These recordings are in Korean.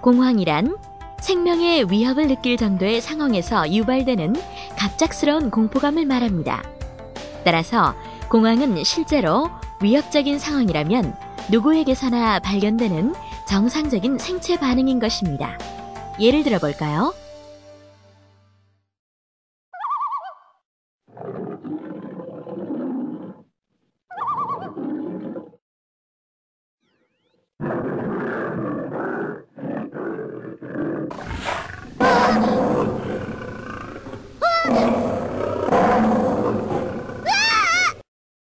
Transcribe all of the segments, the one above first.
공황이란 생명의 위협을 느낄 정도의 상황에서 유발되는 갑작스러운 공포감을 말합니다. 따라서 공황은 실제로 위협적인 상황이라면 누구에게서나 발견되는 정상적인 생체 반응인 것입니다. 예를 들어 볼까요?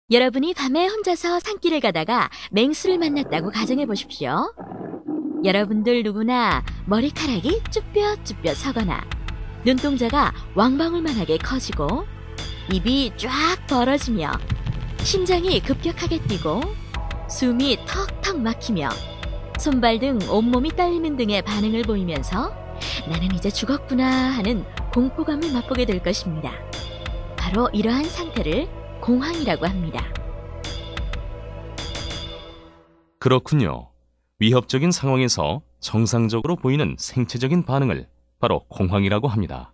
여러분이 밤에 혼자서 산길을 가다가 맹수를 만났다고 가정해 보십시오. 여러분들 누구나 머리카락이 쭈뼛쭈뼛 서거나 눈동자가 왕방울만하게 커지고 입이 쫙 벌어지며 심장이 급격하게 뛰고 숨이 턱턱 막히며 손발 등 온몸이 떨리는 등의 반응을 보이면서 나는 이제 죽었구나 하는 공포감을 맛보게 될 것입니다. 바로 이러한 상태를 공황이라고 합니다. 그렇군요. 위협적인 상황에서 정상적으로 보이는 생체적인 반응을 바로 공황이라고 합니다.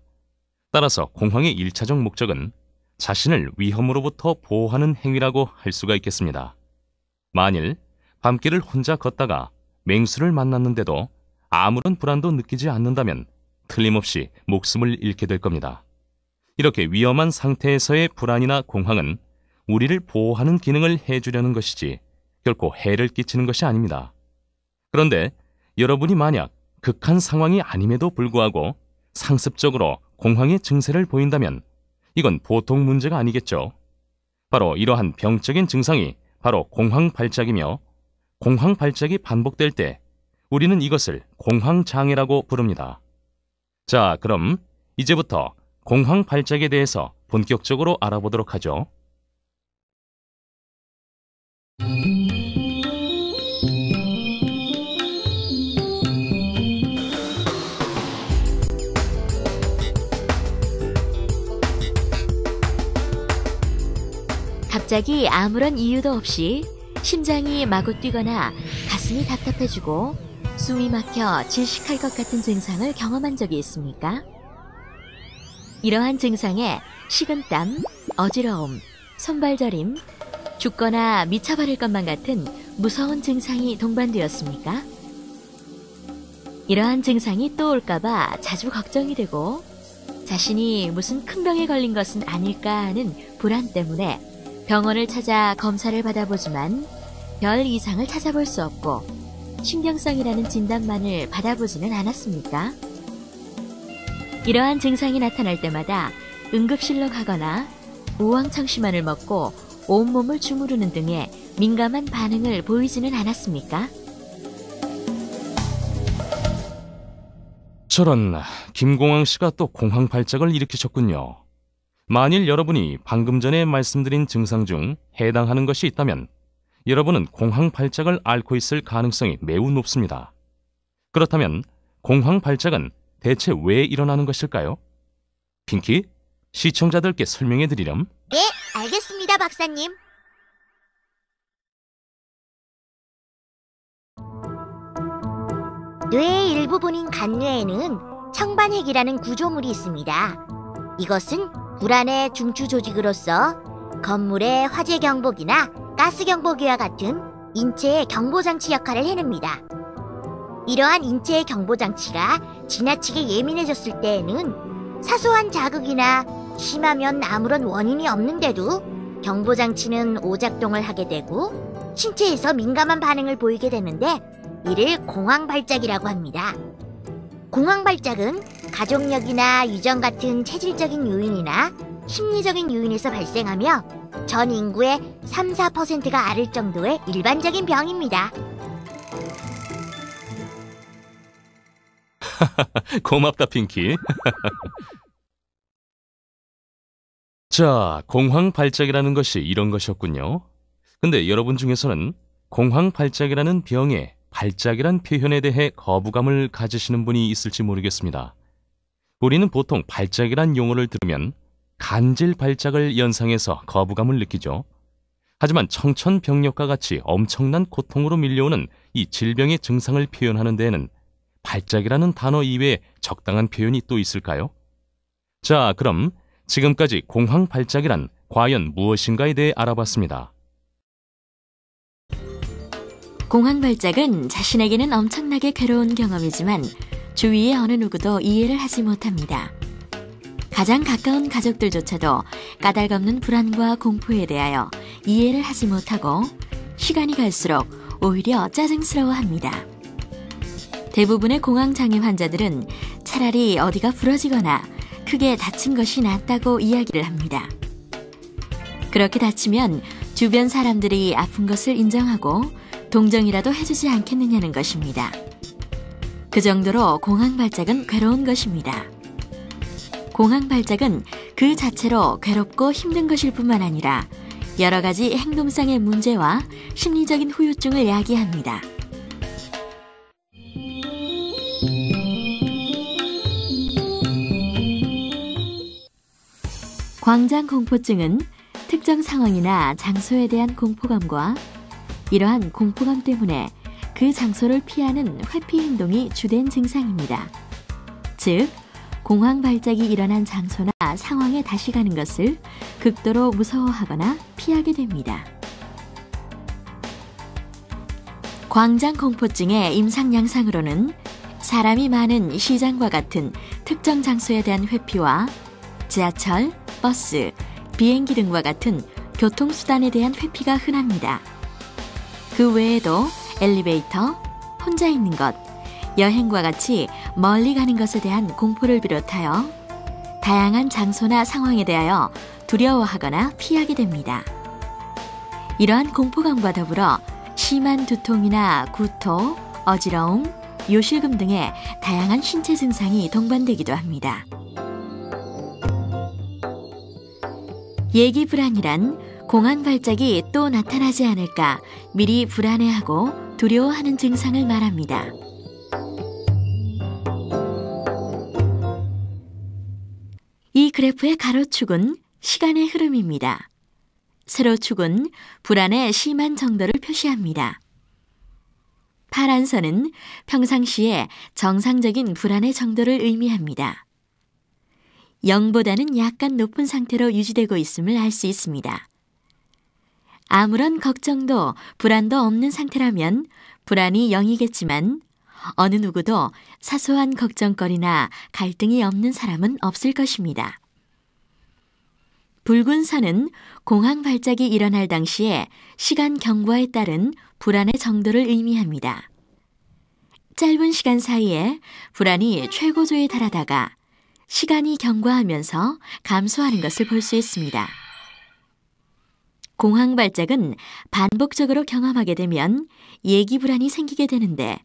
따라서 공황의 1차적 목적은 자신을 위험으로부터 보호하는 행위라고 할 수가 있겠습니다. 만일 밤길을 혼자 걷다가 맹수를 만났는데도 아무런 불안도 느끼지 않는다면 틀림없이 목숨을 잃게 될 겁니다. 이렇게 위험한 상태에서의 불안이나 공황은 우리를 보호하는 기능을 해주려는 것이지 결코 해를 끼치는 것이 아닙니다. 그런데 여러분이 만약 극한 상황이 아님에도 불구하고 상습적으로 공황의 증세를 보인다면 이건 보통 문제가 아니겠죠. 바로 이러한 병적인 증상이 바로 공황 발작이며 공황 발작이 반복될 때 우리는 이것을 공황장애라고 부릅니다. 자, 그럼 이제부터 공황 발작에 대해서 본격적으로 알아보도록 하죠. 갑자기 아무런 이유도 없이 심장이 마구 뛰거나 가슴이 답답해지고 숨이 막혀 질식할 것 같은 증상을 경험한 적이 있습니까? 이러한 증상에 식은땀, 어지러움, 손발저림, 죽거나 미쳐버릴 것만 같은 무서운 증상이 동반되었습니까? 이러한 증상이 또 올까봐 자주 걱정이 되고 자신이 무슨 큰 병에 걸린 것은 아닐까 하는 불안 때문에 병원을 찾아 검사를 받아보지만 별 이상을 찾아볼 수 없고 신경성이라는 진단만을 받아보지는 않았습니까? 이러한 증상이 나타날 때마다 응급실로 가거나 우황청심환을 먹고 온몸을 주무르는 등의 민감한 반응을 보이지는 않았습니까? 저런, 김공황 씨가 또 공황 발작을 일으키셨군요. 만일 여러분이 방금 전에 말씀드린 증상 중 해당하는 것이 있다면 여러분은 공황 발작을 앓고 있을 가능성이 매우 높습니다. 그렇다면 공황 발작은 대체 왜 일어나는 것일까요? 핑키, 시청자들께 설명해 드리렴. 네, 알겠습니다, 박사님. 뇌의 일부분인 간뇌에는 청반핵이라는 구조물이 있습니다. 이것은 불안의 중추 조직으로서 건물의 화재 경보기나 가스 경보기와 같은 인체의 경보장치 역할을 해냅니다. 이러한 인체의 경보장치가 지나치게 예민해졌을 때에는 사소한 자극이나 심하면 아무런 원인이 없는데도 경보장치는 오작동을 하게 되고 신체에서 민감한 반응을 보이게 되는데 이를 공황발작이라고 합니다. 공황발작은 가족력이나 유전 같은 체질적인 요인이나 심리적인 요인에서 발생하며 전 인구의 3~4%가 앓을 정도의 일반적인 병입니다. 고맙다, 핑키. 자, 공황 발작이라는 것이 이런 것이었군요. 근데 여러분 중에서는 공황 발작이라는 병의 발작이란 표현에 대해 거부감을 가지시는 분이 있을지 모르겠습니다. 우리는 보통 발작이란 용어를 들으면 간질 발작을 연상해서 거부감을 느끼죠. 하지만 청천벽력과 같이 엄청난 고통으로 밀려오는 이 질병의 증상을 표현하는 데에는 발작이라는 단어 이외에 적당한 표현이 또 있을까요? 자, 그럼 지금까지 공황 발작이란 과연 무엇인가에 대해 알아봤습니다. 공황 발작은 자신에게는 엄청나게 괴로운 경험이지만 주위의 어느 누구도 이해를 하지 못합니다. 가장 가까운 가족들조차도 까닭없는 불안과 공포에 대하여 이해를 하지 못하고 시간이 갈수록 오히려 짜증스러워합니다. 대부분의 공황장애 환자들은 차라리 어디가 부러지거나 크게 다친 것이 낫다고 이야기를 합니다. 그렇게 다치면 주변 사람들이 아픈 것을 인정하고 동정이라도 해주지 않겠느냐는 것입니다. 그 정도로 공황 발작은 괴로운 것입니다. 공황 발작은 그 자체로 괴롭고 힘든 것일 뿐만 아니라 여러 가지 행동상의 문제와 심리적인 후유증을 야기합니다. 광장공포증은 특정 상황이나 장소에 대한 공포감과 이러한 공포감 때문에 그 장소를 피하는 회피 행동이 주된 증상입니다. 즉, 공황 발작이 일어난 장소나 상황에 다시 가는 것을 극도로 무서워하거나 피하게 됩니다. 광장공포증의 임상양상으로는 사람이 많은 시장과 같은 특정 장소에 대한 회피와 지하철, 버스, 비행기 등과 같은 교통수단에 대한 회피가 흔합니다. 그 외에도 엘리베이터, 혼자 있는 것, 여행과 같이 멀리 가는 것에 대한 공포를 비롯하여 다양한 장소나 상황에 대하여 두려워하거나 피하게 됩니다. 이러한 공포감과 더불어 심한 두통이나 구토, 어지러움, 요실금 등의 다양한 신체 증상이 동반되기도 합니다. 예기불안이란 공황 발작이 또 나타나지 않을까 미리 불안해하고 두려워하는 증상을 말합니다. 이 그래프의 가로축은 시간의 흐름입니다. 세로축은 불안의 심한 정도를 표시합니다. 파란 선은 평상시에 정상적인 불안의 정도를 의미합니다. 0보다는 약간 높은 상태로 유지되고 있음을 알 수 있습니다. 아무런 걱정도 불안도 없는 상태라면 불안이 0이겠지만 어느 누구도 사소한 걱정거리나 갈등이 없는 사람은 없을 것입니다. 붉은 선은 공황 발작이 일어날 당시에 시간 경과에 따른 불안의 정도를 의미합니다. 짧은 시간 사이에 불안이 최고조에 달하다가 시간이 경과하면서 감소하는 것을 볼 수 있습니다. 공황 발작은 반복적으로 경험하게 되면 예기불안이 생기게 되는데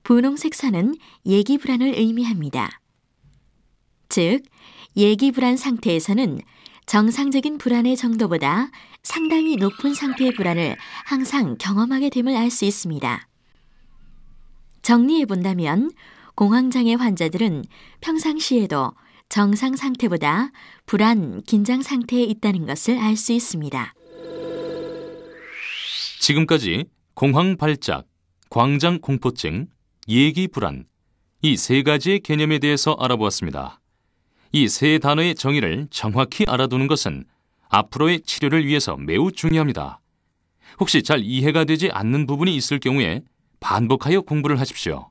분홍색 선은 예기불안을 의미합니다. 즉, 예기불안 상태에서는 정상적인 불안의 정도보다 상당히 높은 상태의 불안을 항상 경험하게 됨을 알 수 있습니다. 정리해 본다면 공황장애 환자들은 평상시에도 정상 상태보다 불안, 긴장 상태에 있다는 것을 알 수 있습니다. 지금까지 공황 발작, 광장 공포증, 예기 불안, 이 세 가지의 개념에 대해서 알아보았습니다. 이 세 단어의 정의를 정확히 알아두는 것은 앞으로의 치료를 위해서 매우 중요합니다. 혹시 잘 이해가 되지 않는 부분이 있을 경우에 반복하여 공부를 하십시오.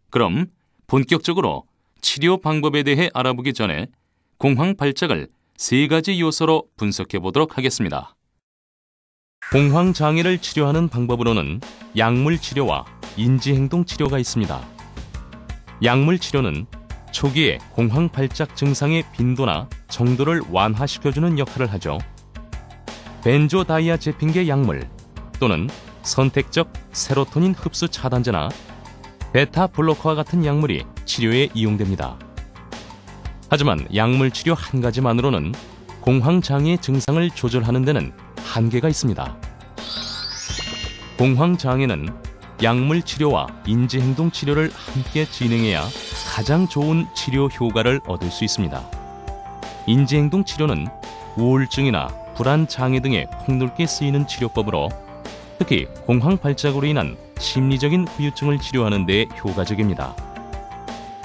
그럼 본격적으로 치료 방법에 대해 알아보기 전에 공황 발작을 세 가지 요소로 분석해 보도록 하겠습니다. 공황 장애를 치료하는 방법으로는 약물 치료와 인지행동 치료가 있습니다. 약물 치료는 초기에 공황 발작 증상의 빈도나 정도를 완화시켜주는 역할을 하죠. 벤조다이아제핀계 약물 또는 선택적 세로토닌 흡수 차단제나 베타 블로커와 같은 약물이 치료에 이용됩니다. 하지만 약물 치료 한 가지만으로는 공황 장애의 증상을 조절하는 데는 한계가 있습니다. 공황 장애는 약물 치료와 인지행동 치료를 함께 진행해야 가장 좋은 치료 효과를 얻을 수 있습니다. 인지행동 치료는 우울증이나 불안 장애 등에 폭넓게 쓰이는 치료법으로 특히 공황 발작으로 인한 심리적인 후유증을 치료하는 데 효과적입니다.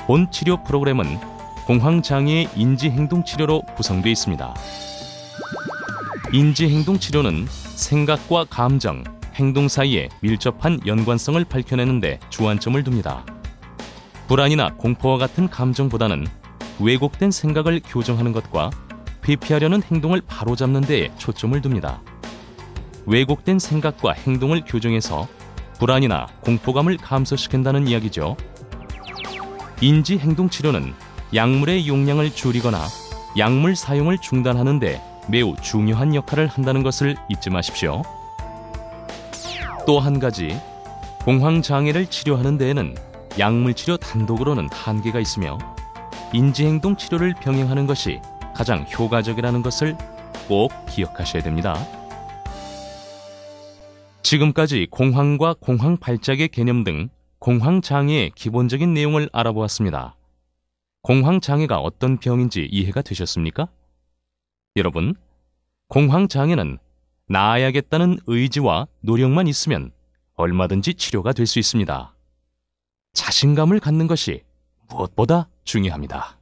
본 치료 프로그램은 공황장애의 인지행동치료로 구성되어 있습니다. 인지행동치료는 생각과 감정, 행동 사이에 밀접한 연관성을 밝혀내는 데 주안점을 둡니다. 불안이나 공포와 같은 감정보다는 왜곡된 생각을 교정하는 것과 회피하려는 행동을 바로잡는 데에 초점을 둡니다. 왜곡된 생각과 행동을 교정해서 불안이나 공포감을 감소시킨다는 이야기죠. 인지행동치료는 약물의 용량을 줄이거나 약물 사용을 중단하는 데 매우 중요한 역할을 한다는 것을 잊지 마십시오. 또 한 가지, 공황장애를 치료하는 데에는 약물 치료 단독으로는 한계가 있으며 인지행동 치료를 병행하는 것이 가장 효과적이라는 것을 꼭 기억하셔야 됩니다. 지금까지 공황과 공황 발작의 개념 등 공황장애의 기본적인 내용을 알아보았습니다. 공황장애가 어떤 병인지 이해가 되셨습니까? 여러분, 공황장애는 나아야겠다는 의지와 노력만 있으면 얼마든지 치료가 될 수 있습니다. 자신감을 갖는 것이 무엇보다 중요합니다.